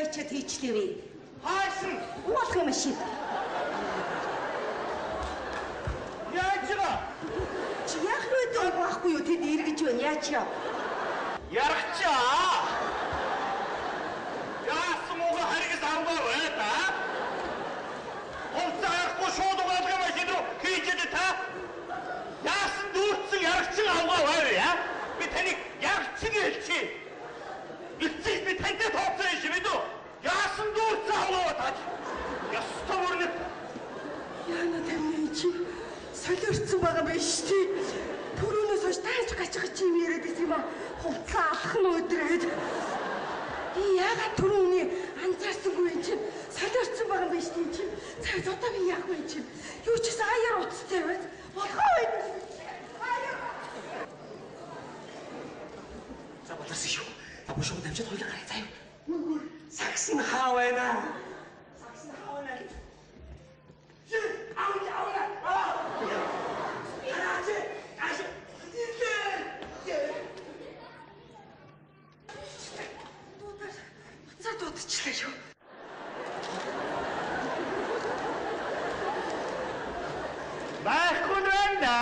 ичээд хийчлээвээ. Хаашин? Уулах юм шиг. Яаж байгаа? Чи яах вэ дээ байхгүй юу? Тэд эргэж байна. Яач яа? Ярахчаа. Яасан мууга харигс авгаа вэ та? Хонцаахгүй шууд угаалгаа машин руу хийчихэд та? Яасан дүүрсэн ярахчин авгаа вэ яа? Би таныг ярахчин хэлчихье. Эцэг би тантай тооцоо юм шиг үү? Яасан дүүрсэн авгаа таа? Ястаа мөрнө. Яна тэмээ чи солиорцсон байгаа байх шүү дээ. Төрөөнөөс хойш тааж гачгаж чи юм яриад байсан юм аа. Хувцас алах нь өдрөөд. Яагаад түрүүний анзаарсангүй юм чи? Солиорцсон байгаа байх шүү дээ чи. Цаа зодоо би яах вэ чи? Юу ч гэсэн аяар уцтай байв. Болохоо байд. За болоос шүү. За бушуу дамжаад хойлоо гараа заяа. Сакс нь хаа байна? Сакс нь хаа байна? Дутчихлаа шүү. Байхгүй байна.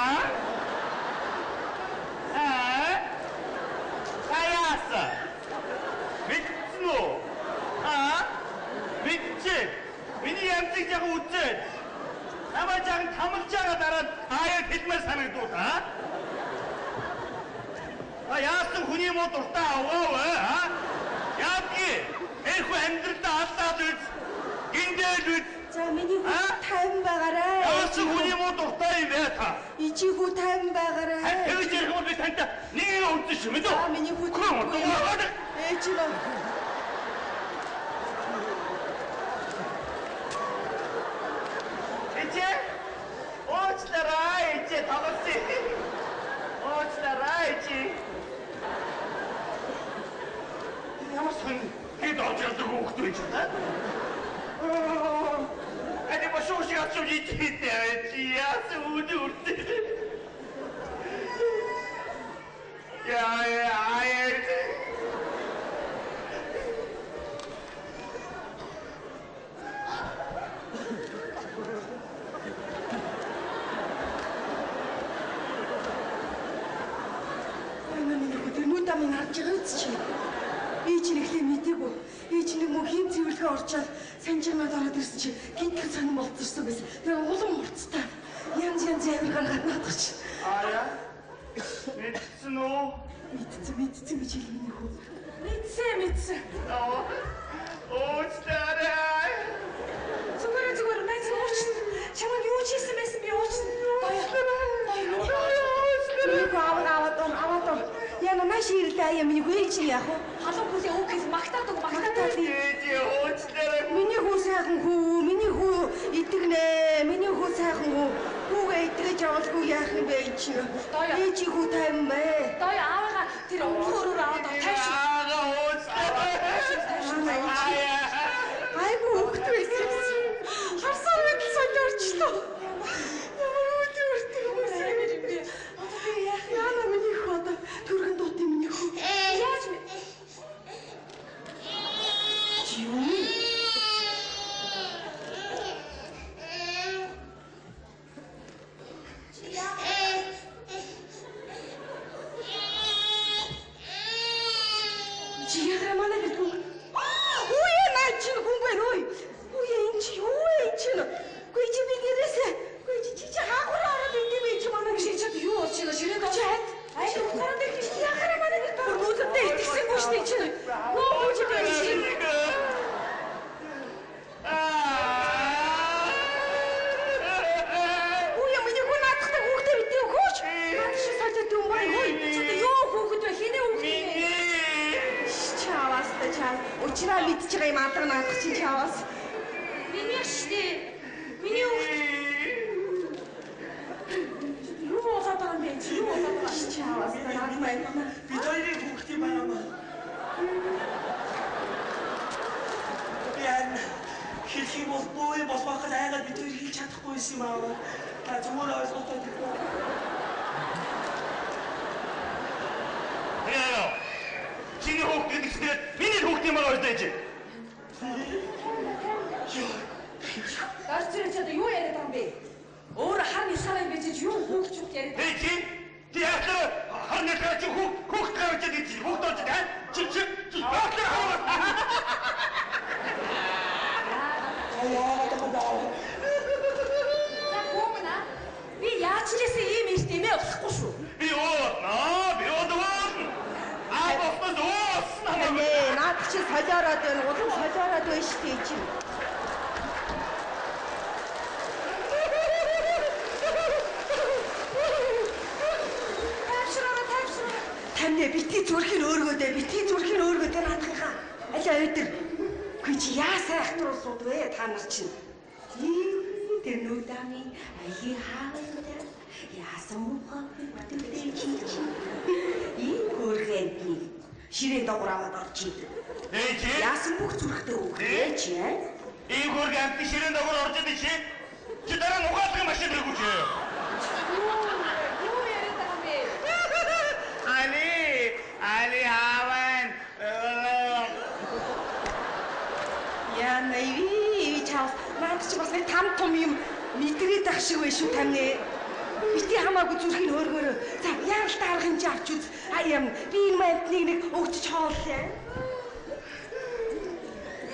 Хаяаса. Мэдсэн үү? Мэдчээ. Миний янзыг яг үзээд. Намайг яг тамалж байгаа дараа аяа хэлмээр санагдуу та. Яасан хүний муу дуртай аваа вэ? Яаги? Эхүү амьдралдаа алдаад үз. Гиндээд үз. За миний хүү тайван байгаарай. Яасан хүний муу дуртай юм бэ та? Ичи хүү тайван байгаарай. Тэгж ярих бол би тантай нэг үндэс шүү мэдээ. За миний хүү ээж нь. Ичээ? Оочлараа ичээ тоглоси. Оочлараа ичээ. Ямар сон хэд очирдаг хөөхт байж та? Эди бошоо шиг очиж ичээ чи яасан үдүрт. Яа. Намын харж байгаа үз чи. Ээж нэглээ мэдээгүй. Ээж нэг мөн хин цэвэрлэгээ орчоод санжирнаад ороод ирсэн чи гинтгэн сонирн болцсон байсан. Тэгээ улам хурцтай. Янз амир гаргаад наадах чи. Ая. Мэдсэн үү? Мэдсэн гэж хэлмэнэ хөө. Мэдсэн. Оочлараа. Зүгээр найз уучлаа. Чамайг юу ч хийсэн байсан би уучлаа. Аваад. Яна маш ирдэ я миний хүү чи яах вэ? Халуун хүлээ өөхөс магтаад. Оочлараа. Миний хүү сайхан хүү, миний хүү идэгнэ. Миний хүү сайхан хүү. Хүүгээ идгэж явуулгүй яах юм бэ чи? Ээжи хүү тайван бэ? Дой аавгаа тэр өмгөөрөөр аваад тайш. Айгу хөхт байсан. Харсан мэт солиорчлоо. Ямар өдөртэй юм бэ? Одоо би яах вэ? Яна миний хүү одоо түргэн дут юм миний хүү. Яаж вэ? Учраа мэдж байгаа юм алга наадах чинь чаваас. Миний штэ. Миний хүүхд. Юу болоод байгаа юм бэ? Юу болоод байгаа? Чаваас наадмаа. Би хоёрын хүүхдийн байгаа маа. Ян хэлэх юм бол боо болох айгаад бид хоёр хэлж чадахгүй юм аа. Та зүгээр ойлгохтой гэдэг. Чиний хүүхд гэдэг чинь миний хүүхдийн байгаа үстэй чи. Дорж зэрэг чи одоо юу яриад байгаа юм бэ? Өөр хар нисараа юм байж юу хүүхч хүүхч яриад. Ти яахлаа харны гарч хүүхд гарч идэж хүүхд олж таа. Чи яахлаа хараа. За гомна. Би яаж ч гэсэн ийм эрт эмээ болохгүй шүү. Би Нэ наад чи солиороод байна. Улам солиороод байна шүү дээ чи. Тамне битгий зүрхийн өөргөөдөө наадахаа. Алаа өдөр. Үгүй чи яасаа ахтруулсууд вэ та нар чинь. Тэр нүдами аяа хаалта. Яасан мухаа бүтэлтэй чи. Ийм хөргөний ширээ дагуураад орж идэв. Яасан бүх зүрхтэй үгүй чи. Ийм хөргөнд ширээ дагуур орж идэв чи. Чи дараа нь угаалгын машин рүү чи. Юу яриад байгаа юм бэ? Ali Havan. Яа нэви чаас наад чи бас нэг там том юм мэдрээд ах шиг байна шүү тамне. Бити хамаагүй зүрхийн хөөргөөрөө. За яаралтай арга хэмжээ авч үз. Аяам би энэ мантныг нэг өгчөж хооллоо.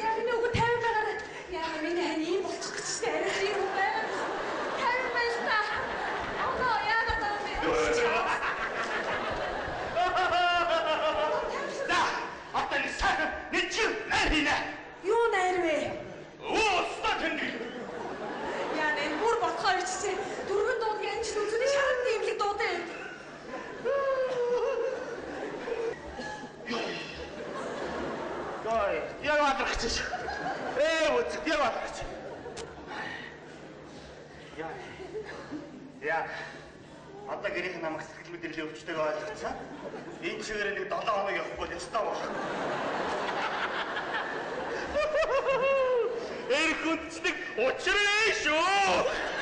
Яг нэг үг 50 байгаад яа миний хань ийм болчих гэж байна. Арай юм байна. 50 байж та. Аа яа гадаа юм бэ? Атан сах нэг найрна. Юу найр вэ? Статен. Яа нэ бүр боцгоо ирчихсэн. Дөрвөн дуудгийн анч нүцний шаргал имлэг дуудаа. Ой, яг адрагч. Үз, яг адрагч. Яа. Одоо гэрийн намайг сэтгэл мэдрэлийн өвчтэйг ойлгоцсон. Энэ чигээр нэг 7 хоног явахгүй ёстой болох. Эр хүнцдэг учраа шүү.